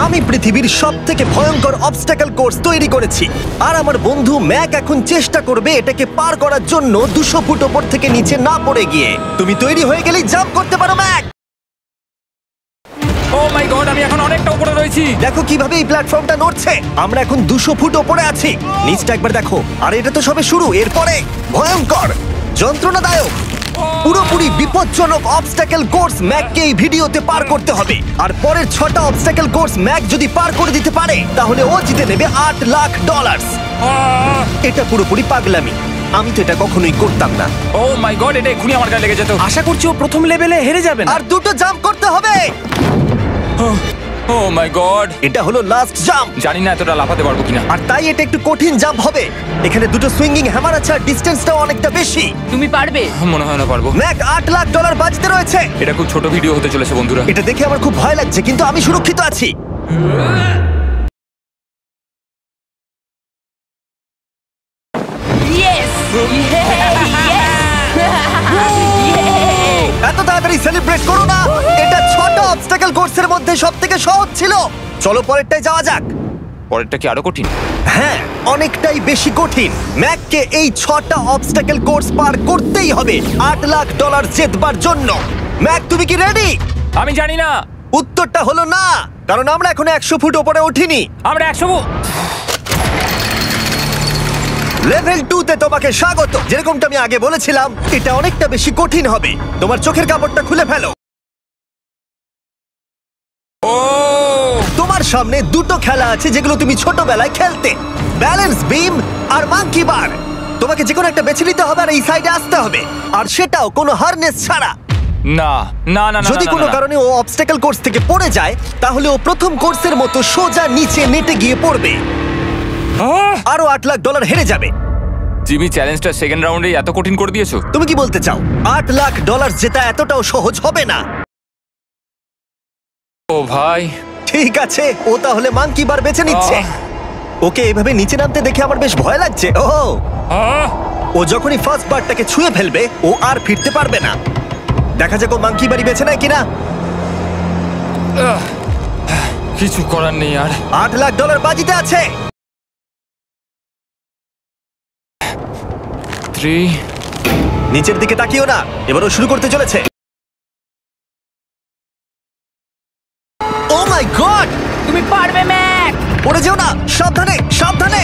আমি পৃথিবীর সবথেকে ভয়ঙ্কর অবস্টাকেল কোর্স তৈরি করেছি, আর আমার বন্ধু ম্যাক এখন চেষ্টা করবে এটাকে পার করার জন্য 200 ফুট ওপর থেকে নিচে না পড়ে গিয়ে। তুমি তৈরি হয়ে গেলেই জাম্প করতে পারো ম্যাক। ও মাই গড, আমি এখন অনেকটা উপরে রয়েছি। দেখো কিভাবে এই প্ল্যাটফর্মটা নড়ছে। আমরা এখন 200 ফুট ওপরে আছি। নিচটা একবার দেখো। আর এটা তো সবে শুরু, এরপরে ভয়ঙ্কর, যন্ত্রণাদায়ক, পুরোপুরি বিপজ্জনক অবস্টাকেল কোর্স ম্যাককে এই ভিডিওতে পার করতে হবে। আর পরের 6টা অবস্টাকেল কোর্স ম্যাক যদি পার করে দিতে পারে তাহলে ও জিতে নেবে $8 লাখ। এটা পুরোপুরি পাগলামি, আমি তো এটা কখনোই করতাম না। ও মাই গড, এটা এক্ষুনি আমার গায়ে লেগে যেত। আশা করছি ও প্রথম লেভেলে হেরে যাবে না। আর 2টো জাম্প করতে হবে। ও মাই গড, এটা হলো লাস্ট জাম্প। জানি না এতটা লাফাতে পারবো কিনা। আর তাই এটা একটু কঠিন জাম্প হবে। এখানে 2টো সুইঙ্গিং হ্যামার আছে আর ডিসটেন্সটাও অনেকটা বেশি। তুমি পারবে। মনে হয় না পারবো। ম্যাক $8 লাখ বাজিতে রয়েছে। এটা খুব ছোট ভিডিও হতে চলেছে বন্ধুরা। এটা দেখে আমার খুব ভয় লাগছে, কিন্তু আমি সুরক্ষিত আছি। ইয়েস এত তাড়াতাড়ি সেলিব্রেট করো না। এটা 6টা অবস্টাকেল কোর্সের মধ্যে সবথেকে সহজ ছিল। চলো পরেরটায় যাওয়া যাক। পরেরটা কি আরো কঠিন? হ্যাঁ, অনেকটাই বেশি কঠিন। ম্যাককে এই 6টা অবস্টাকেল কোর্স পার করতেই হবে $8 লাখ জেতবার জন্য। ম্যাক, তুমি কি রেডি? আমি জানি না। উত্তরটা হলো না, কারণ আমরা এখন 100 ফুট উপরে উঠিনি। আমরা 100 লেভেল 2 তে তোমাকে স্বাগত। যেরকমটা আমি আগে বলেছিলাম, এটা অনেকটা বেশি কঠিন হবে। তোমার চোখের কাপড়টা খুলে ফেলো। ও তোমার সামনে 2টো খেলা আছে যেগুলো তুমি ছোটবেলায় খেলতে, ব্যালেন্স বিম আর মাঙ্কি বার। তোমাকে যে কোনো একটা বেছে নিতে হবে আর এই সাইডে আসতে হবে, আর সেটাও কোনো হারনেস ছাড়া। না না না না, যদি কোনো কারণে ও অবস্টাকেল কোর্স থেকে পড়ে যায় তাহলে ও প্রথম কোর্সের মতো সোজা নিচে নেটে গিয়ে পড়বে, আরো $8 লাখ হেরে যাবে। জিমি, চ্যালেঞ্জটা সেকেন্ড রাউন্ডে এত কঠিন করে দিয়েছো। তুমি কি বলতে চাও $8 লাখ জেতা এতটাও সহজ হবে না? ও ভাই, ঠিক আছে, ও তাহলে মাঙ্কি বার বেছে নিচ্ছে। ওকে এভাবে নিচে নামতে দেখে আমার বেশ ভয় লাগছে। ও যখনই ফার্স্ট বারটাকে ছুঁয়ে ফেলবে ও আর ফিরতে পারবে না। দেখা যাক ও মাঙ্কি বাড়ি বেছে নেয় কিনা। কিছু করার নেই আর। $8 লাখ বাজিতে আছে। 3 নিচের দিকে তাকিও না, এবার ও শুরু করতে চলেছে। ও মাই গড, তুমি পারবে ম্যাক। পড়ে যেও না, সাবধানে সাবধানে।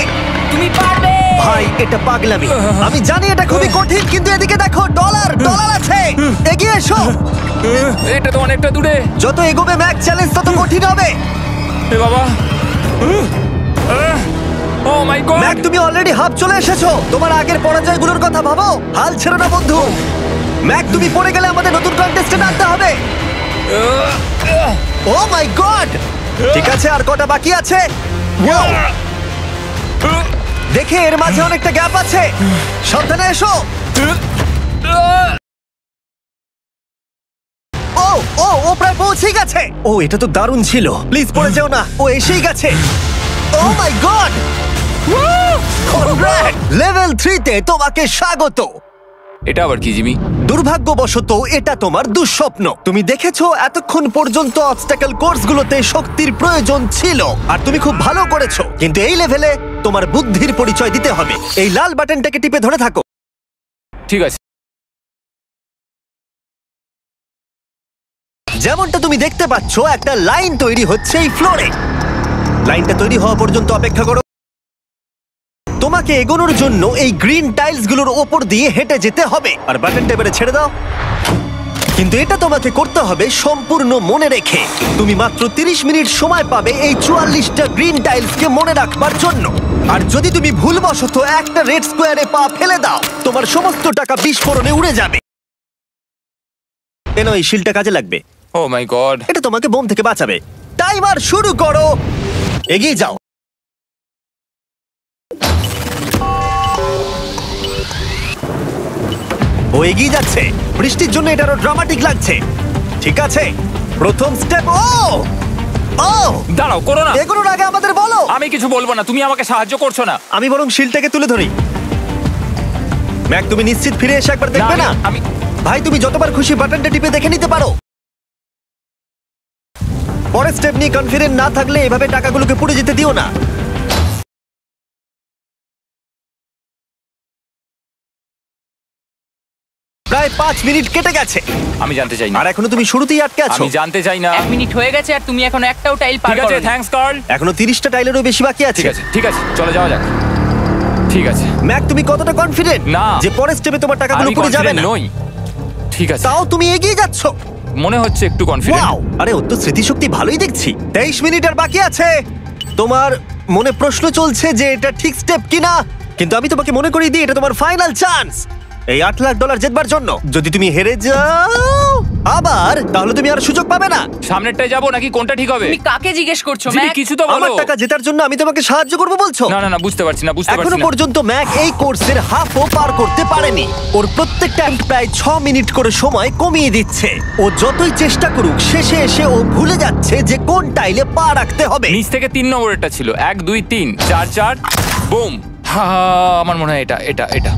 তুমি পারবে ভাই, এটা পাগলামি। আমি জানি এটা খুবই কঠিন, কিন্তু এদিকে দেখো, ডলার আছে। এগিয়ে এসো। এটা তো অনেকটা দূরে। যত এগোবে ম্যাক চ্যালেঞ্জ তত কঠিন হবে। এ বাবা, ও মাই গড। ম্যাক, তুমি অলরেডি হাফ চলে এসেছো। তোমার আগের পরাজয়গুলোর কথা ভাবো, হাল ছেড়ো না বন্ধু। ম্যাক, তুমি পড়ে গেলে আমাদের নতুন কন্টেস্টেন্ট আনতে হবে। ও মাই গড, ঠিক আছে, আর কটা বাকি আছে? Wow! দেখে এর মাঝে অনেকটা গ্যাপ আছে। সাবধানে এসো। ও ও ও প্রায় পৌঁছে গেছে। ও, এটা তো দারুণ ছিল। প্লিজ পড়ে যেও না, ও এসেই গেছে। ও মাই গড, লেভেল 3 তে তোমাকে স্বাগত। এটা আবার কি জিমি? দুর্ভাগ্যবশত এটা তোমার দুঃস্বপ্ন। তুমি দেখেছো এতক্ষণ পর্যন্ত অবস্টাকেল কোর্সগুলোতে শক্তির প্রয়োজন ছিল, আর তুমি খুব ভালো করেছো। কিন্তু এই লেভেলে তোমার বুদ্ধির পরিচয় দিতে হবে। এই লাল বাটনটাকে টিপে ধরে থাকো। ঠিক আছে। যেমনটা তুমি দেখতে পাচ্ছ, একটা লাইন তৈরি হচ্ছে এই ফ্লোরে। লাইনটা তৈরি হওয়া পর্যন্ত অপেক্ষা করো। তোমাকে এগোনোর জন্য এই গ্রিন টাইলস গুলোর ওপর দিয়ে হেঁটে যেতে হবে। আর বাটনটা এবারে ছেড়ে দাও। কিন্তু এটা তোমাকে করতে হবে সম্পূর্ণ মনে রেখে। তুমি মাত্র 30 মিনিট সময় পাবে এই 44টা গ্রিন টাইলসকে মনে রাখবার জন্য। আর যদি তুমি ভুলবশত একটা রেড স্কোয়ারে পা ফেলে দাও, তোমার সমস্ত টাকা বিস্ফোরণে উড়ে যাবে। এই শিলটা কাজে লাগবে। ও মাই গড, এটা তোমাকে বোম থেকে বাঁচাবে। টাইমার শুরু করো, এগিয়ে যাও। ও এগিয়ে যাচ্ছে। বৃষ্টির জন্য এটা আরো ড্রামাটিক লাগছে। ঠিক আছে, প্রথম স্টেপ। ও ও দাঁড়াও, করো না। এগুলোর আগে আমাদের বলো। আমি কিছু বলবো না, তুমি আমাকে সাহায্য করছো না। আমি বরং শিলটাকে তুলে ধরি। ম্যাক, তুমি নিশ্চিত ফিরে এসে একবার দেখবে না? আমি ভাই, তুমি যতবার খুশি বাটনটা টিপে দেখে নিতে পারো। পরের স্টেপ নিয়ে কনফিডেন্ট না থাকলে এভাবে টাকাগুলোকে পুড়ে যেতে দিও না। প্রায় 5 মিনিট কেটে গেছে আমি জানতে চাই না, আর এখনো তুমি শুরুতেই আটকে আছো। আমি জানতে চাই না। 1 মিনিট হয়ে গেছে আর তুমি এখনো একটাও টাইল পার ঠিক আছে, করোনি। Thanks Karl. এখনো 30টা টাইলেরও বেশি বাকি আছে। ঠিক আছে, ঠিক আছে, চলে যাওয়া যাক। ঠিক আছে, ম্যাক, তুমি কতটা কনফিডেন্ট না। যে পরের স্টেপে তোমার টাকাগুলো আমি পুড়ে যাবে কনফিডেন্ট না? নই। ঠিক আছে, তাও তুমি এগিয়ে যাচ্ছ। মনে হচ্ছে একটু কনফিডেন্ট। ওয়াও, আরে ওর তো স্মৃতিশক্তি ভালোই দেখছি। 23 মিনিট আর বাকি আছে। তোমার মনে প্রশ্ন চলছে যে এটা ঠিক স্টেপ কিনা, কিন্তু আমি তোমাকে মনে করিয়ে দিই এটা তোমার ফাইনাল চান্স এই $8 লাখ জেতবার জন্য। যদি তুমি হেরে যাও আবার, তাহলে তুমি আর সুযোগ পাবে না। সামনেরটায় যাবো নাকি কোনটা ঠিক হবে? তুমি কাকে জিজ্ঞেস করছো জিমি, ম্যাক? কিছু তো আমার বলো। টাকা জেতার জন্য আমি তোমাকে সাহায্য করবো বলছো? না না না, বুঝতে পারছি না, বুঝতে এখনো পারছি না। পর্যন্ত ম্যাক এই কোর্সের হাফও পার করতে পারেনি। ওর প্রত্যেকটা প্রায় 6 মিনিট করে সময় কমিয়ে দিচ্ছে। ও যতই চেষ্টা করুক, শেষে এসে ও ভুলে যাচ্ছে যে কোন টাইলে পা রাখতে হবে। নিচ থেকে 3 নম্বরেরটা ছিল 1 2 3 4 4 বুম। আমার মনে হয় এটা এটা এটা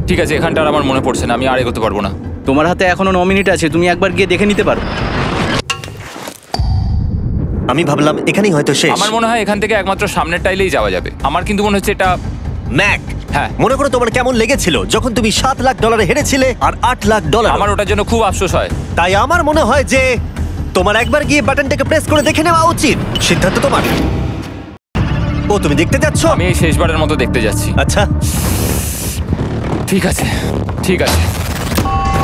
ঠিক আছে। এখানটা আর আমার মনে পড়ছে না, আমি আর এগোতে পারবো না। তোমার হাতে এখনো 9 মিনিট আছে, তুমি একবার গিয়ে দেখে নিতে পারো। আমি ভাবলাম এখানেই হয়তো শেষ। আমার মনে হয় এখান থেকে একমাত্র সামনের টাইলেই যাওয়া যাবে। আমার কিন্তু মনে হচ্ছে এটা। ম্যাক, হ্যাঁ। মনে করো তোমার কেমন লেগেছিল যখন তুমি $7 লাখ হেরেছিলে আর $8 লাখ। আমার ওটার জন্য খুব আফসোস হয়। তাই আমার মনে হয় যে তোমার একবার গিয়ে বাটনটাকে প্রেস করে দেখে নেওয়া উচিত। সিদ্ধান্ত তোমার। ও, তুমি দেখতে যাচ্ছ? আমি এই শেষবারের মতো দেখতে যাচ্ছি। আচ্ছা, ঠিক আছে, ঠিক আছে।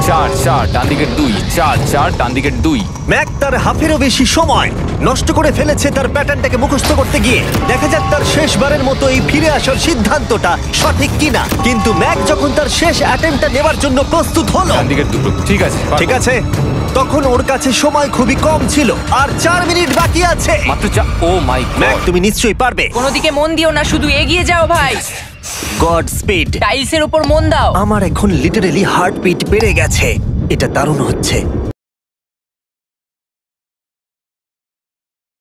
4 4 ডান দিকের 2, 4 4 ডান দিকের 2। ম্যাক তার হাফেরও বেশি সময় নষ্ট করে ফেলেছে তার প্যাটার্নটাকে মুখস্থ করতে গিয়ে। দেখা যাক তার শেষবারের মতো এই ফিরে আসার সিদ্ধান্তটা সঠিক কিনা। কিন্তু ম্যাক যখন তার শেষ অ্যাটেম্পটা নেবার জন্য প্রস্তুত হলো, ডান দিকের 2। ঠিক আছে, ঠিক আছে, তখন ওর কাছে সময় খুবই কম ছিল আর 4 মিনিট বাকি আছে। মাত্র 4। ও মাই ম্যাক, গড। তুমি নিশ্চয়ই পারবে। কোনো দিকে মন দিও না, শুধু এগিয়ে যাও ভাই। God speed. টাইলসের উপর মন দাও। আমার এখন লিটারালি হার্টবিট বেড়ে গেছে। এটা দারুণ হচ্ছে।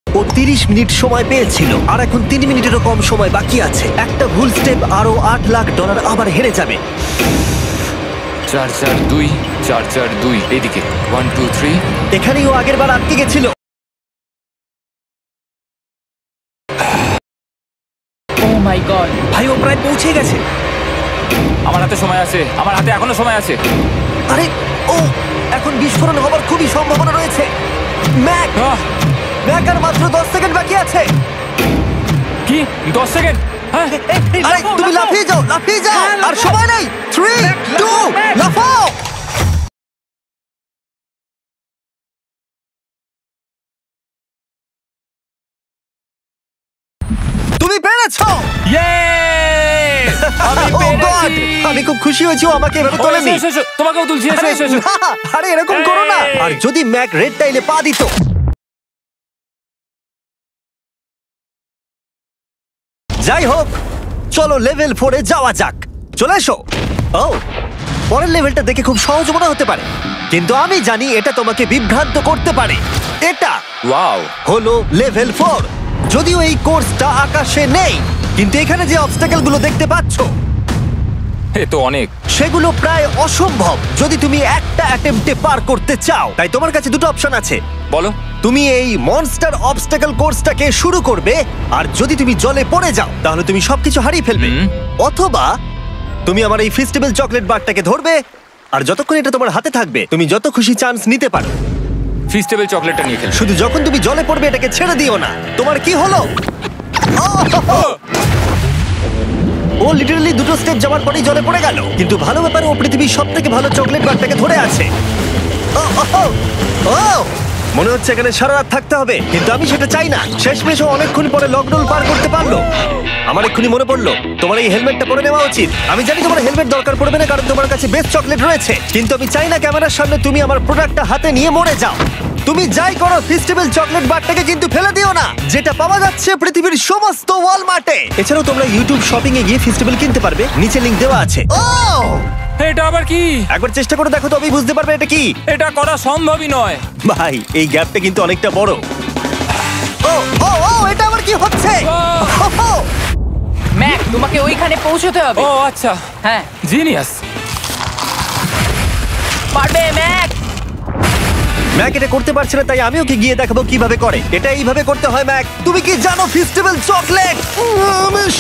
ও 30 মিনিট সময় পেয়েছিল আর এখন 3 মিনিটেরও কম সময় বাকি আছে। একটা ভুল স্টেপ আরো $8 লাখ আবার হেরে যাবে। 4 4 2 4 4 2 এইদিকে 1 2 3। এখানেই ও আগের বার আটকে গেছিল। ও মাই গড, ভাই, ও প্রায় পৌঁছে গেছে। আমার হাতে সময় আছে, আমার হাতে এখনো সময় আছে। আরে, ও এখন বিস্ফোরণ হবার খুবই সম্ভাবনা রয়েছে। ম্যাক, ম্যাক আর মাত্র 10 সেকেন্ড বাকি আছে। কি 10 সেকেন্ড? হ্যাঁ, আরে তুমি লাফিয়ে যাও, লাফিয়ে যাও। আর সময় নেই। 3 2 লাফাও। তুমি পেরেছো। ইয়ে! আমি Oh God! পেরেছি। আমি খুব খুশি হয়েছি ও আমাকে এভাবে ও, তোলেনি। এসো, এসো, তোমাকেও তুলছি, এসো, আরে এসো, এসো। না, আরে এরকম করো না। এই! আর যদি ম্যাক রেড টাইলে পা দিত। যাই হোক, চলো লেভেল 4 এ যাওয়া যাক। চলে এসো। ও, পরের লেভেলটা দেখে খুব সহজ মনে হতে পারে, কিন্তু আমি জানি এটা তোমাকে বিভ্রান্ত করতে পারে। এটা ওয়াও। হলো লেভেল 4। যদিও এই কোর্সটা আকাশে নেই, কিন্তু এখানে যে অবস্টাকেল গুলো দেখতে পাচ্ছো এ তো অনেক। সেগুলো প্রায় অসম্ভব যদি তুমি একটা অ্যাটেম্পটে পার করতে চাও। তাই তোমার কাছে দুটো অপশন আছে। বলো। তুমি এই মনস্টার অবস্টাকেল কোর্সটাকে শুরু করবে, আর যদি তুমি জলে পড়ে যাও তাহলে তুমি সবকিছু হারিয়ে ফেলবে। অথবা তুমি আমার এই ফেস্টিভ্যাল চকলেট বারটাকে ধরবে, আর যতক্ষণ এটা তোমার হাতে থাকবে তুমি যত খুশি চান্স নিতে পারো। ফিস্টেবল চকলেটটা নিয়ে খেল। শুধু যখন তুমি জলে পড়বে এটাকে ছেড়ে দিও না। তোমার কি হলো? ও লিটারালি দুটো স্টেপ যাওয়ার পরেই জলে পড়ে গেল। কিন্তু ভালো ব্যাপার, ও পৃথিবীর সবথেকে ভালো চকলেট বারটাকে ধরে আছে। মনে হচ্ছে এখানে সারা রাত থাকতে হবে, কিন্তু আমি সেটা চাই না। শেষমেশ ও অনেকক্ষণ পরে লকডাউন পার করতে পারলো। আমার এক্ষুনি মনে পড়লো তোমার এই হেলমেটটা পরে নেওয়া উচিত। আমি জানি তোমার হেলমেট দরকার পড়বে না, কারণ তোমার কাছে বেস্ট চকলেট রয়েছে, কিন্তু আমি চাই না ক্যামেরার সামনে তুমি আমার প্রোডাক্টটা হাতে নিয়ে মরে যাও। তুমি যাই করো, ফেস্টিভ্যাল চকলেট বারটাকে কিন্তু ফেলে দিও না, যেটা পাওয়া যাচ্ছে পৃথিবীর সমস্ত ওয়ালমার্টে। এছাড়াও তোমরা ইউটিউব শপিং এ গিয়ে ফেস্টিভ্যাল কিনতে পারবে, নিচে লিংক দেওয়া আছে। এটা আবার কি? একবার চেষ্টা করে দেখো, তবেই বুঝতে পারবে এটা কি। এটা করা সম্ভবই নয়। ভাই, এই গ্যাপটা কিন্তু অনেকটা বড়। ও ও ও, এটা আবার কি হচ্ছে? ওহো! ম্যাক, তোমাকে ওইখানে পৌঁছতে হবে। ও আচ্ছা, হ্যাঁ, জিনিয়াস। পারবে ম্যাক। ম্যাক এটা করতে পারছে না, তাই আমি ওকে গিয়ে দেখাবো কিভাবে করে। এটা এইভাবে করতে হয় ম্যাক। তুমি কি জানো ফেস্টিভ্যাল চকলেট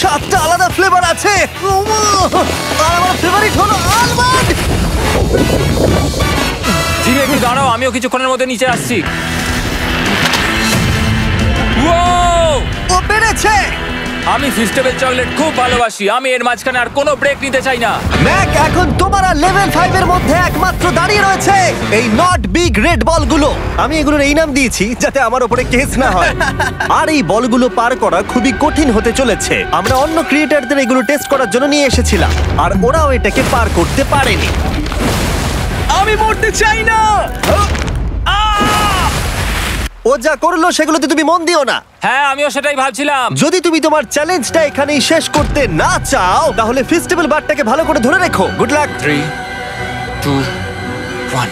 7টা আলাদা ফ্লেভার আছে। আর আমার ফেভারিট হলো আলমন্ড। জিমি একটু দাঁড়াও, আমিও কিছুক্ষণের মধ্যে নিচে আসছি। Wow! ও পেরেছে। আমি ফেস্টিভ্যাল চকলেট খুব ভালোবাসি। আমি এর মাঝখানে আর কোনো ব্রেক নিতে চাই না। ম্যাক এখন তোমার আর লেভেল 5 এর মধ্যে একমাত্র দাঁড়িয়ে রয়েছে এই নট বিগ রেড বলগুলো। আমি এগুলোর এই নাম দিয়েছি যাতে আমার উপরে কেস না হয়। আর এই বলগুলো পার করা খুবই কঠিন হতে চলেছে। আমরা অন্য ক্রিয়েটরদের এগুলো টেস্ট করার জন্য নিয়ে এসেছিলাম, আর ওরাও এটাকে পার করতে পারেনি। আমি মরতে চাই না। ও যা করলো সেগুলোতে তুমি মন দিও না। হ্যাঁ, আমিও সেটাই ভাবছিলাম। যদি তুমি তোমার চ্যালেঞ্জটা এখানেই শেষ করতে না চাও, তাহলে ফেস্টিভ্যাল বারটাকে ভালো করে ধরে রেখো। Good luck. 3, 2, 1।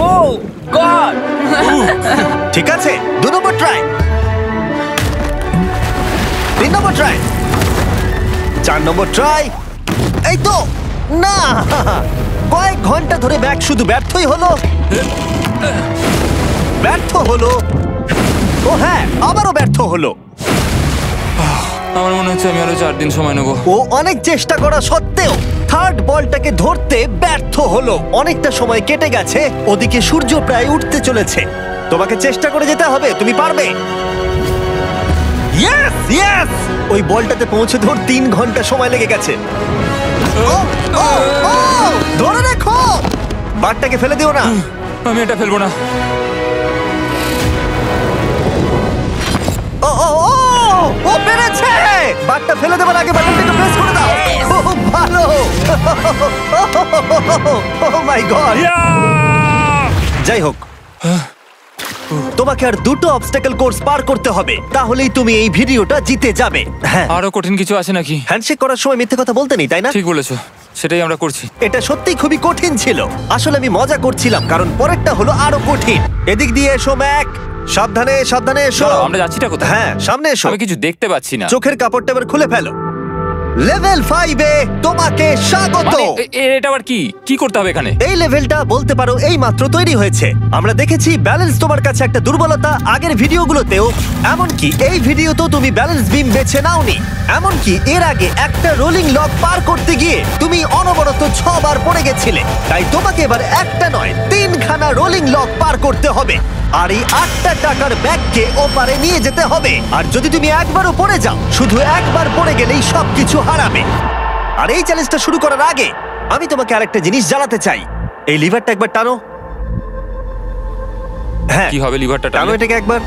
ও গড! ঠিক আছে, 2 নম্বর ট্রাই, 3 নম্বর ট্রাই, 4 নম্বর ট্রাই। এই তো না, কয়েক ঘন্টা ধরে ব্যাগ শুধু ব্যর্থই হলো, ব্যর্থ হলো। ও হ্যাঁ, আবারও ব্যর্থ হলো। আমার মনে হচ্ছে আমি আরো 4 দিন সময় নেবো। ও অনেক চেষ্টা করা সত্ত্বেও থার্ড বলটাকে ধরতে ব্যর্থ হলো। অনেকটা সময় কেটে গেছে, ওদিকে সূর্য প্রায় উঠতে চলেছে। তোমাকে চেষ্টা করে যেতে হবে, তুমি পারবে। ইয়েস ইয়েস, ওই বলটাতে পৌঁছে ধর 3 ঘন্টা সময় লেগে গেছে। ও, ও, ও, ধরে রেখো, বারটাকে ফেলে দিও না। আমি এটা ফেলবো না। ও ও ও, ও পেরেছে। বারটা ফেলে দেবার আগে বাটনটাকে প্রেস করে দাও। খুব ভালো। ও মাই গড। যাই হোক, তোমাকে আর 2টো অবস্টাকেল কোর্স পার করতে হবে, তাহলেই তুমি এই ভিডিওটা জিতে যাবে। হ্যাঁ, আরো কঠিন কিছু আছে নাকি? হ্যান্ডশেক করার সময় মিথ্যে কথা বলতে নেই, তাই না? ঠিক বলেছো, সেটাই আমরা করছি। এটা সত্যিই খুবই কঠিন ছিল। আসলে আমি মজা করছিলাম, কারণ পরেরটা হলো আরো কঠিন। এদিক দিয়ে এসো ম্যাক, সাবধানে সাবধানে এসো। দাঁড়াও, আমরা যাচ্ছিটা কোথায়? হ্যাঁ, সামনে এসো। আমি কিছু দেখতে পাচ্ছি না। চোখের কাপড়টা এবার খুলে ফেলো। লেভেল 5 এ তোমাকে স্বাগত। মানে, এটা আবার কি কি করতে হবে এখানে? এই লেভেলটা বলতে পারো এই মাত্র তৈরি হয়েছে। আমরা দেখেছি ব্যালেন্স তোমার কাছে একটা দুর্বলতা আগের ভিডিওগুলোতেও, এমনকি এই ভিডিওতেও তুমি ব্যালেন্স বিম বেছে নাওনি। এমনকি এর আগে একটা রোলিং লক পার করতে গিয়ে তুমি অনবরত 6 বার পড়ে গেছিলে। তাই তোমাকে এবার একটা নয় 3খানা রোলিং লক পার করতে হবে, আর এই 8টা টাকার ব্যাগকে ওপারে নিয়ে যেতে হবে। আর যদি তুমি একবারও পড়ে যাও, শুধু একবার পড়ে গেলেই সবকিছু হারাবে। আর এই চ্যালেঞ্জটা শুরু করার আগে আমি তোমাকে আরেকটা জিনিস জানাতে চাই। এই লিভারটা একবার টানো। হ্যাঁ, কি হবে লিভারটা টানো টানলে? এটাকে একবার।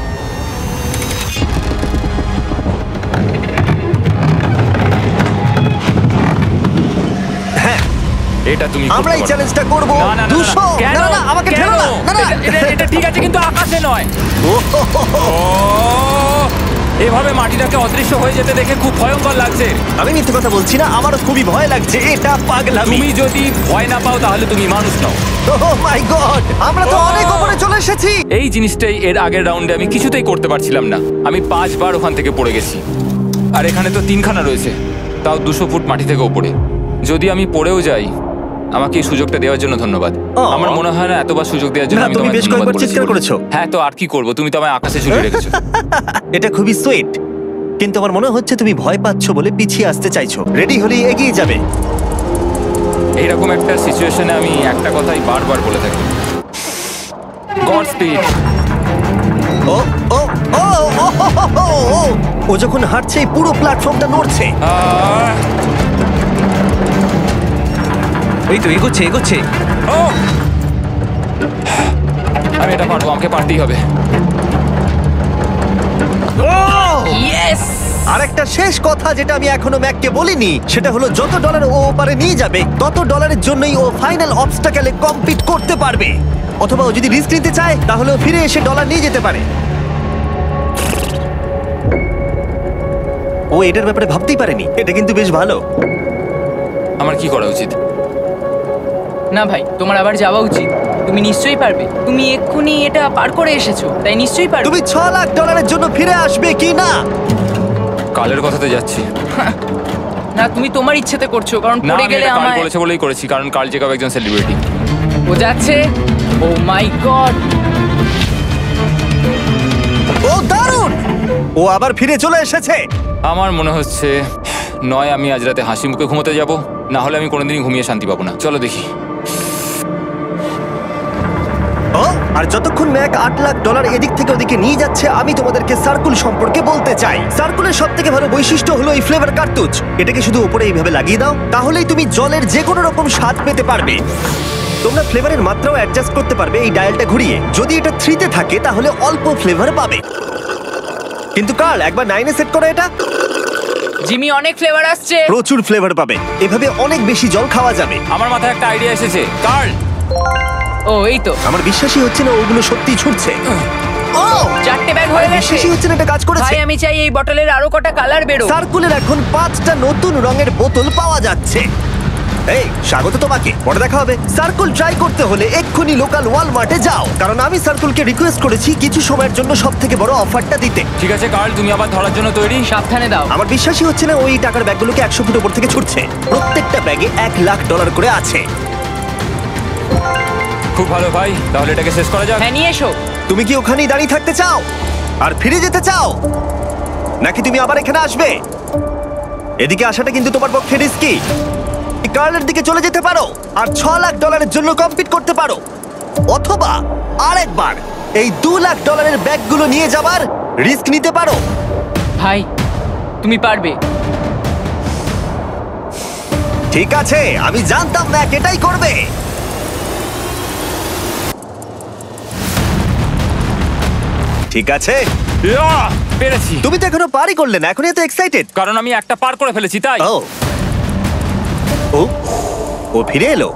হ্যাঁ, এটা তুমি আমরা এই চ্যালেঞ্জটা করব। না, না, না, না, 200। কেন? না না, আমাকে কেন? ঠেলো না। না না, এটা ঠিক আছে, কিন্তু আকাশে নয়। ও, হো, হো, হো। এভাবে মাটিটাকে অদৃশ্য হয়ে যেতে দেখে খুব ভয়ঙ্কর লাগছে। আমি মিথ্যে কথা বলছি না, আমারও খুবই ভয় লাগছে। এটা পাগলামি। তুমি যদি ভয় না পাও তাহলে তুমি মানুষ নও। ওহ মাই গড, আমরা তো অনেক উপরে চলে এসেছি। এই জিনিসটাই এর আগের রাউন্ডে আমি কিছুতেই করতে পারছিলাম না। আমি 5 বার ওখান থেকে পড়ে গেছি, আর এখানে তো 3খানা রয়েছে, তাও 200 ফুট মাটি থেকে ওপরে। যদি আমি পড়েও যাই, আমাকে এই সুযোগটা দেওয়ার জন্য ধন্যবাদ। আমার মনে হয় না এতবার সুযোগ দেওয়ার জন্য না, আমি তুমি তোমায় বেশ ধন্যবাদ কয়েকবার বলেছি চিৎকার বলে। করেছো। হ্যাঁ, তো আর কি করব, তুমি তো আমায় আকাশে ঝুলিয়ে রেখেছো। এটা খুবই সুইট, কিন্তু আমার মনে হচ্ছে তুমি ভয় পাচ্ছ বলে পিছিয়ে আসতে চাইছো। রেডি হলেই এগিয়ে যাবে। এইরকম একটা সিচুয়েশনে আমি একটা কথাই বারবার বলে থাকি, গড স্পিড। ও ও ও ও, ও, ও, ও যখন হাঁটছে এই পুরো প্ল্যাটফর্মটা নড়ছে। এই তো এগোচ্ছে এগোচ্ছে। আমি এটা পারবো, আমাকে পারতেই হবে। ইয়েস! আরেকটা শেষ কথা যেটা আমি এখনো ম্যাককে বলিনি, সেটা হলো যত ডলার ও ওপারে নিয়ে যাবে, তত ডলারের জন্যই ও ফাইনাল অবস্টাকেলে কমপ্লিট করতে পারবে। অথবা ও যদি রিস্ক নিতে চায়, তাহলে ও ফিরে এসে ডলার নিয়ে যেতে পারে। ও এটার ব্যাপারে ভাবতেই পারেনি। এটা কিন্তু বেশ ভালো। আমার কি করা উচিত? না ভাই, তোমার আবার যাওয়া উচিত। তুমি নিশ্চয়ই পারবে। তুমি এক্ষুনি এটা পার করে এসেছো, তাই নিশ্চয়ই পারবে। তুমি 6 লাখ ডলারের জন্য ফিরে আসবে কি না? কালের কথাতে যাচ্ছি। না তুমি তোমার ইচ্ছেতে করছো, কারণ না, পড়ে আমি গেলে এটা কার্ল আমায় বলেছে বলেই করেছি, কারণ কার্ল জেকব একজন সেলিব্রিটি। ও যাচ্ছে। ও মাই গড, ও দারুণ! ও আবার ফিরে চলে এসেছে। আমার মনে হচ্ছে নয় আমি আজ রাতে হাসি মুখে ঘুমোতে যাব, না হলে আমি কোনোদিনই ঘুমিয়ে শান্তি পাবো না। চলো দেখি। ও, আর যতক্ষণ ম্যাক $8 লাখ এদিক থেকে ওদিকে নিয়ে যাচ্ছে, আমি তোমাদেরকে সার্কুল সম্পর্কে বলতে চাই। সার্কুলের সব থেকে ভালো বৈশিষ্ট্য হলো এই ফ্লেভার কার্তুজ। এটাকে শুধু উপরে এইভাবে লাগিয়ে দাও, তাহলেই তুমি জলের যে কোনো রকম স্বাদ পেতে পারবে। তোমরা ফ্লেভারের মাত্রাও অ্যাডজাস্ট করতে পারবে এই ডায়ালটা ঘুরিয়ে। যদি এটা 3-তে থাকে তাহলে অল্প ফ্লেভার পাবে, কিন্তু কার্ল একবার 9-এ সেট করো এটা। জিমি অনেক ফ্লেভার আসছে। প্রচুর ফ্লেভার পাবে, এভাবে অনেক বেশি জল খাওয়া যাবে। আমার মাথায় একটা আইডিয়া এসেছে। কার্ল, ও এই তো আমার বিশ্বাসই হচ্ছে না ওগুলো সত্যি ছুটছে। ও, 4টে ব্যাগ হয়ে গেছে। বিশ্বাসই হচ্ছে না এটা কাজ করেছে। ভাই আমি চাই এই বটলের আরো কটা কালার বেরো। সার্কুলের এখন 5টা নতুন রঙের বোতল পাওয়া যাচ্ছে। এই স্বাগত তোমাকে, পরে দেখা হবে। সার্কুল ট্রাই করতে হলে এক্ষুনি লোকাল ওয়ালমার্টে যাও, কারণ আমি সার্কুলকে রিকোয়েস্ট করেছি কিছু সময়ের জন্য সবথেকে বড় অফারটা দিতে। ঠিক আছে কার্ল, তুমি আবার ধরার জন্য তৈরি? সাবধানে দাও। আমার বিশ্বাসই হচ্ছে না ওই টাকার ব্যাগগুলোকে 100 ফুট উপর থেকে ছুটছে। প্রত্যেকটা ব্যাগে $1 লাখ করে আছে। খুব ভালো ভাই, তাহলে এটাকে শেষ করা যাক। হ্যাঁ নিয়ে এসো। তুমি কি ওখানেই দাঁড়িয়ে থাকতে চাও আর ফিরে যেতে চাও, নাকি তুমি আবার এখানে আসবে? এদিকে আসাটা কিন্তু তোমার পক্ষে রিস্কি। কার্লের দিকে চলে যেতে পারো আর $6 লাখ জন্য কম্পিট করতে পারো, অথবা আরেকবার এই $2 লাখ ব্যাগগুলো নিয়ে যাবার রিস্ক নিতে পারো। ভাই তুমি পারবে। ঠিক আছে, আমি জানতাম না এটাই করবে। ঠিক আছে, ইয়াহ! পেরেছি। তুমি তো এখনো পারই করলে না, এখন এত এক্সাইটেড। কারণ আমি একটা পার করে ফেলেছি তাই। ও ও, ও ফিরে এলো।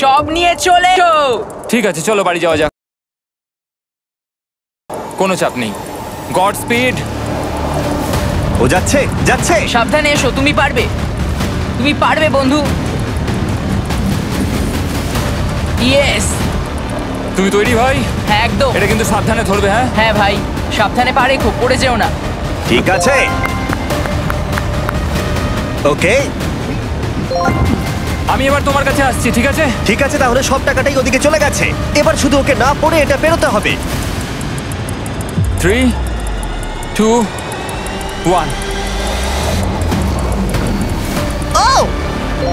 সব নিয়ে চলে এসো। ঠিক আছে চলো বাড়ি যাওয়া যাক। কোনো চাপ নেই। God speed. ও যাচ্ছে যাচ্ছে। সাবধানে এসো, তুমি পারবে। তুমি পারবে বন্ধু। ইয়েস। তুমি তৈরি ভাই? হ্যাঁ একদম। এটা কিন্তু সাবধানে ধরবে। হ্যাঁ হ্যাঁ ভাই সাবধানে, পারে খুব পড়ে যেও না। ঠিক আছে, ওকে আমি এবার তোমার কাছে আসছি। ঠিক আছে ঠিক আছে, তাহলে সব টাকাটাই ওদিকে চলে গেছে। এবার শুধু ওকে না পড়ে এটা পেরোতে হবে। 3, 2, 1। ও,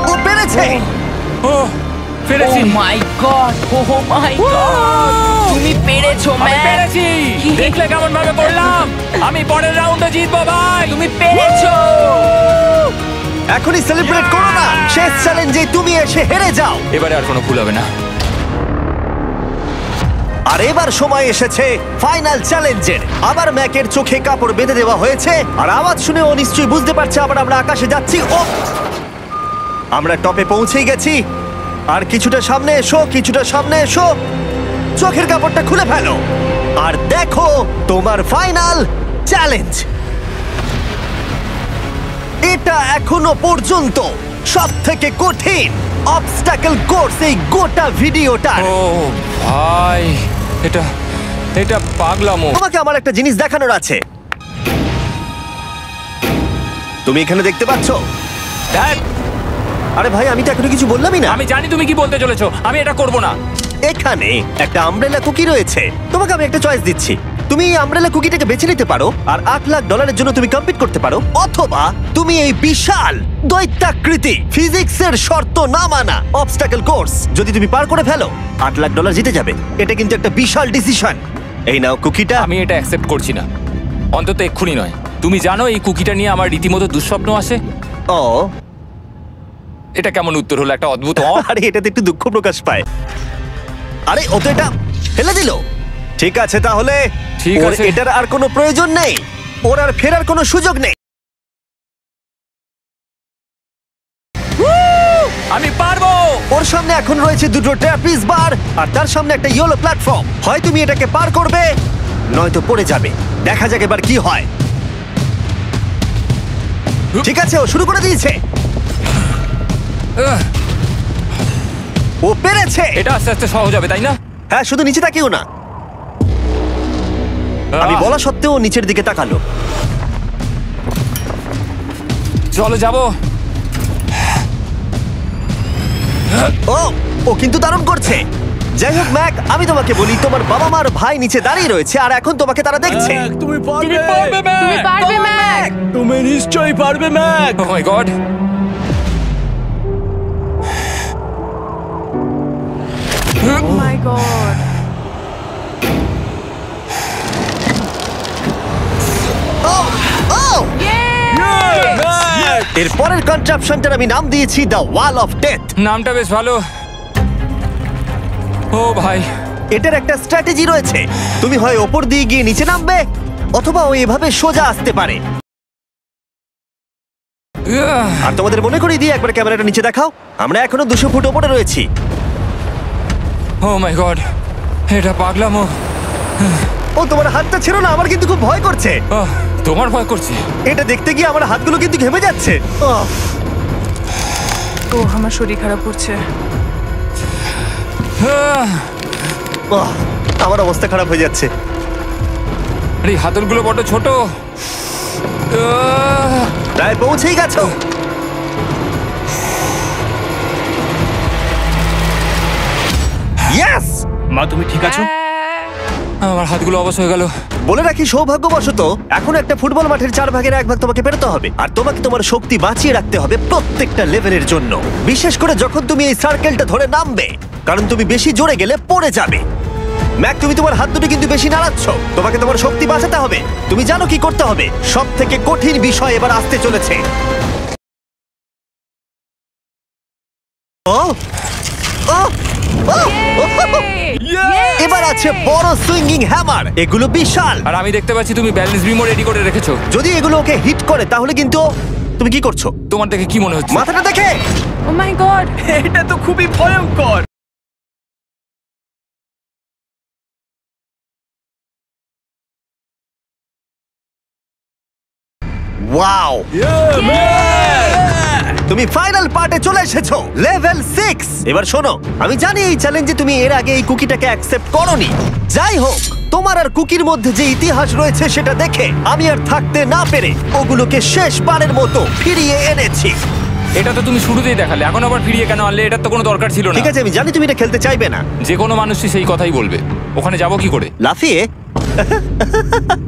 ও পেরেছে। ও পেরেছি। ও মাই গড, ও মাই গড, তুমি পেরেছো আমি ম্যান। পেরেছি। দেখলে কেমন ভাবে পড়লাম? আমি পরের রাউন্ডে জিতবো ভাই। তুমি পেরেছো। এখনই সেলিব্রেট করো না, শেষ চ্যালেঞ্জে তুমি এসে হেরে যাও। এবারে আর কোনো ভুল হবে না। আর এবার সময় এসেছে ফাইনাল চ্যালেঞ্জের। আবার ম্যাকের চোখে কাপড় বেঁধে দেওয়া হয়েছে, আর আওয়াজ শুনে ও নিশ্চয়ই বুঝতে পারছে আবার আমরা আকাশে যাচ্ছি। ও, আমরা টপে পৌঁছেই গেছি। আর কিছুটা সামনে এসো, কিছুটা সামনে এসো। চোখের কাপড়টা খুলে ফেলো আর দেখো তোমার ফাইনাল চ্যালেঞ্জ। এটা এখনো পর্যন্ত সবথেকে কঠিন অবস্টাকল কোর্স এই গোটা ভিডিওটা। ও ভাই, এটা এটা পাগলামো। তোমাকে আমার একটা জিনিস দেখানোর আছে। তুমি এখানে দেখতে পাচ্ছ? ধ্যাৎ, আরে ভাই, আমি তো এখনো কিছু বললামই না। আমি জানি তুমি কি বলতে চলেছো। আমি এটা করব না। এখানে একটা আমব্রেলা কুকি রয়েছে। তোমাকে আমি একটা চয়েস দিচ্ছি। তুমি এই আমব্রেলা কুকিটাকে বেছে নিতে পারো আর $8 লাখ জন্য তুমি কম্পিট করতে পারো, অথবা তুমি এই বিশাল দৈত্যাকৃতি ফিজিক্সের শর্ত না মানা অবস্টাকল কোর্স যদি তুমি পার করে ফেলো $8 লাখ জিতে যাবে। এটা কিন্তু একটা বিশাল ডিসিশন। এই নাও কুকিটা। আমি এটা অ্যাকসেপ্ট করছি না, অন্তত এক্ষুনি নয়। তুমি জানো এই কুকিটা নিয়ে আমার রীতিমতো দুঃস্বপ্ন আসে। ও, এটা কেমন উত্তর হলো? একটা অদ্ভুত আরে এটাতে একটু দুঃখ প্রকাশ পায়। আরে ও তো এটা ফেলে দিল। ঠিক আছে, তাহলে ঠিক ওর আছে। এটার আর কোনো প্রয়োজন নেই, ওর আর ফেরার কোনো সুযোগ নেই। আমি পারবো। ওর সামনে এখন রয়েছে দুটো ট্র্যাপিজ বার আর তার সামনে একটা ইয়েলো প্ল্যাটফর্ম। হয় তুমি এটাকে পার করবে, নয়তো পড়ে যাবে। দেখা যাক এবার কি হয়। ঠিক আছে, ও শুরু করে দিয়েছে। আহ, ও পেরেছে। এটা আস্তে আস্তে সহজ হবে তাই না? হ্যাঁ, শুধু নিচে তাকিও না। আমি বলা সত্ত্বেও ও নিচের দিকে তাকালো। চলো যাবো। ও ও কিন্তু দারুণ করছে। যাই হোক ম্যাক, আমি তোমাকে বলি তোমার বাবা মার ভাই নিচে দাঁড়িয়ে রয়েছে আর এখন তোমাকে তারা দেখছে। ম্যাক, তুমি পারবে। তুমি পারবে ম্যাক। তুমি নিশ্চয়ই পারবে ম্যাক। ও মাই গড। ও মাই গড। ও ও এর পরের কনট্রাপশনটার আমি নাম দিয়েছি দ্য ওয়াল অফ ডেথ। নামটা বেশ ভালো। ও ভাই, এটার একটা স্ট্র্যাটেজি রয়েছে। তুমি হয় ওপর দিয়ে গিয়ে নিচে নামবে, অথবা ও এভাবে সোজা আসতে পারে। আর তোমাদের মনে করিয়ে দিয়ে একবার ক্যামেরাটা নিচে দেখাও। আমরা এখনো 200 ফুট ওপরে রয়েছি। ও মাই গড, এটা পাগলামো। ও তোমার হাতটা ছিল না, আমার কিন্তু খুব ভয় করছে। তোমার ভয় করছে? এটা দেখতে গিয়ে আমার হাতগুলো কিন্তু ঘেমে যাচ্ছে। ও আমার শরীর খারাপ করছে। আমার অবস্থা খারাপ হয়ে যাচ্ছে। আরে হাতলগুলো বড় ছোট। প্রায় পৌঁছেই গেছো। ইয়েস! মা, তুমি ঠিক আছো? আমার হাতগুলো অবশ হয়ে গেল। বলে রাখি, সৌভাগ্যবশত এখন একটা ফুটবল মাঠের 4 ভাগের 1 ভাগ তোমাকে পেরোতে হবে, আর তোমাকে তোমার শক্তি বাঁচিয়ে রাখতে হবে প্রত্যেকটা লেভেলের জন্য, বিশেষ করে যখন তুমি এই সার্কেলটা ধরে নামবে, কারণ তুমি বেশি জোরে গেলে পড়ে যাবে। ম্যাক, তুমি তোমার হাত দুটো কিন্তু বেশি নাড়াচ্ছ। তোমাকে তোমার শক্তি বাঁচাতে হবে। তুমি জানো কি করতে হবে। সব থেকে কঠিন বিষয় এবার আসতে চলেছে। ও ও ও! এবার আছে বড় সুইঙ্গিং হ্যামার। এগুলো বিশাল। আর আমি দেখতে পাচ্ছি তুমি ব্যালেন্স বিমও রেডি করে রেখেছো। যদি এগুলো ওকে হিট করে তাহলে কিন্তু তুমি কি করছো? তোমার দেখে কি মনে হচ্ছে? মাথাটা দেখে। ও মাই গড, এটা তো খুবই ভয়ঙ্কর। ওয়াও! তুমি ফাইনাল পার্টে চলে এসেছো, লেভেল 6। এবার শোনো, আমি জানি এই চ্যালেঞ্জে তুমি এর আগে এই কুকিটাকে অ্যাকসেপ্ট করোনি। যাই হোক, তোমার আর কুকির মধ্যে যে ইতিহাস রয়েছে সেটা দেখে আমি আর থাকতে না পেরে ওগুলোকে শেষবারের মতো ফিরিয়ে এনেছি। এটা তো তুমি শুরুতেই দেখালে, এখন আবার ফিরিয়ে কেন আনলে? এটার তো কোনো দরকার ছিল না। ঠিক আছে, আমি জানি তুমি এটা খেলতে চাইবে না। যে কোনো মানুষই সেই কথাই বলবে। ওখানে যাবো কি করে? লাফিয়ে।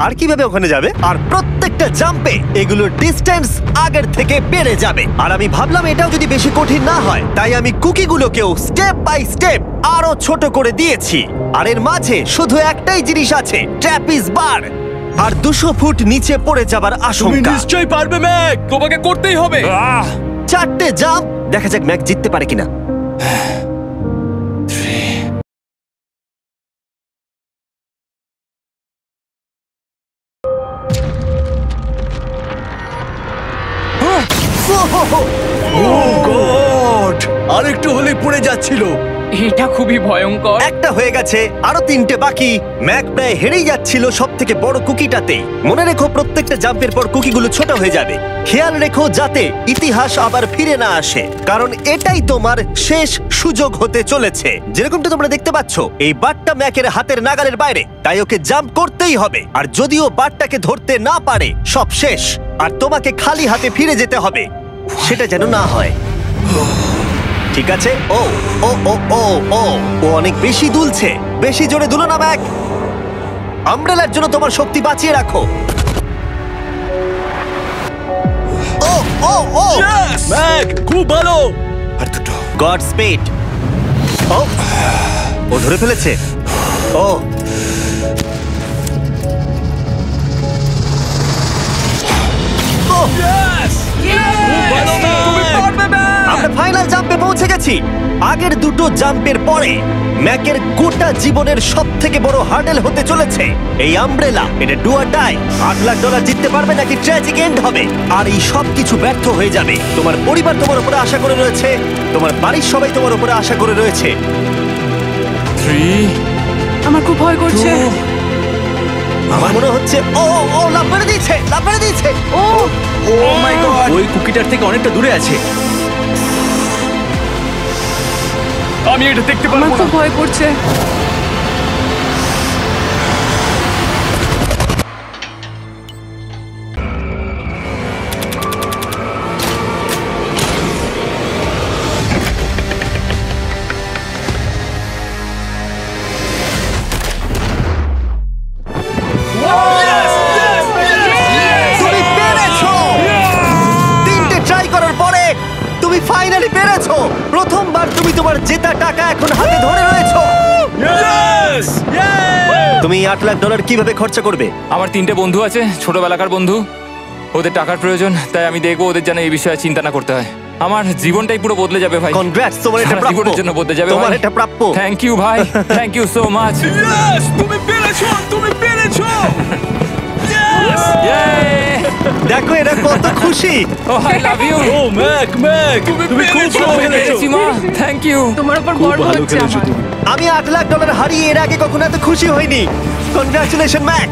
আর কিভাবে ওখানে যাবে? আর প্রত্যেকটা জাম্পে এগুলোর ডিস্টেন্স আগের থেকে বেড়ে যাবে। আর আমি ভাবলাম এটাও যদি বেশি কঠিন না হয়, তাই আমি কুকিগুলোকেও স্টেপ বাই স্টেপ আরো ছোট করে দিয়েছি। আর এর মাঝে শুধু একটাই জিনিস আছে, ট্র্যাপিজ বার। আর 200 ফুট নিচে পড়ে যাবার তুমি আশঙ্কা। নিশ্চয়ই পারবে ম্যাক, তোমাকে করতেই হবে। 4টে জাম্প। দেখা যাক ম্যাক জিততে পারে কিনা। ও গড, আরেকটু হলেই পড়ে যাচ্ছিল। এটা খুবই ভয়ঙ্কর। একটা হয়ে গেছে, আরো 3টে বাকি। ম্যাক প্রায় হেরেই যাচ্ছিল সব থেকে বড় কুকিটাতেই। মনে রেখো, প্রত্যেকটা জাম্পের পর কুকিগুলো ছোট হয়ে যাবে। খেয়াল রেখো যাতে ইতিহাস আবার ফিরে না আসে, কারণ এটাই তোমার শেষ সুযোগ হতে চলেছে। যেরকমটা তোমরা দেখতে পাচ্ছ, এই বারটা ম্যাকের হাতের নাগালের বাইরে, তাই ওকে জাম্প করতেই হবে। আর যদিও বারটাকে ধরতে না পারে, সব শেষ। আর তোমাকে খালি হাতে ফিরে যেতে হবে, সেটা যেন না হয়। ঠিক আছে। ও ও ও ও ও ও অনেক বেশি দুলছে। বেশি জোরে দুলো না ম্যাক। আমব্রেলার জন্য তোমার শক্তি বাঁচিয়ে রাখো। ও ও ও ম্যাক, খুব ভালো। আর দুটো। God speed. ও ও ধরে ফেলেছে। ও ও, আমরা ফাইনাল জাম্পে পৌঁছে গেছি। আগের দুটো জাম্পের পরে ম্যাকের গোটা জীবনের সবথেকে বড় হার্ডেল হতে চলেছে এই আমব্রেলা। এটা ডু অর ডাই। $8 লাখ জিততে পারবে নাকি ট্র্যাজিক এন্ড হবে। আর এই সব কিছু ব্যর্থ হয়ে যাবে। তোমার পরিবার তোমার উপরে আশা করে রয়েছে, তোমার বাড়ির সবাই তোমার উপরে আশা করে রয়েছে। 3 আমার খুব ভয় করছে। আমার মনে হচ্ছে ও ও লাভ মেরে দিয়েছে, লাভ মেরে দিয়েছে। ও ও মাই গড, ওই কুকিটার থেকে অনেকটা দূরে আছে। আমি এটা দেখতে আমার পারবো না। খুব ভয় করছে। জেতা টাকা এখন হাতে ধরে রয়েছো। ইয়েস! তুমি $8 লাখ কিভাবে খরচা করবে? আমার 3টে বন্ধু আছে, ছোটবেলাকার বন্ধু। ওদের টাকার প্রয়োজন, তাই আমি দেখবো ওদের যেন এই বিষয়ে চিন্তা না করতে হয়। আমার জীবনটাই পুরো বদলে যাবে ভাই। কনগ্রাটস, তোমার এটা সারা প্রাপ্য। জীবনের জন্য বদলে যাবে তোমার ভাই। এটা প্রাপ্য। থ্যাংক ইউ ভাই, thank you so much. Yes! তুমি পেরেছো! তুমি পেরেছো! দেখো এরা কত খুশি। Oh I love you. Oh Mac, তুমি খুব ভালো খেলেছো। পেরেছি মা, থ্যাংক ইউ। তোমার উপর খুব গর্ব ভালো হচ্ছে খেলেছো আমার। তুমি। আমি $8 লাখ হারিয়ে এর আগে কখনো এত খুশি হইনি। Congratulation Mac.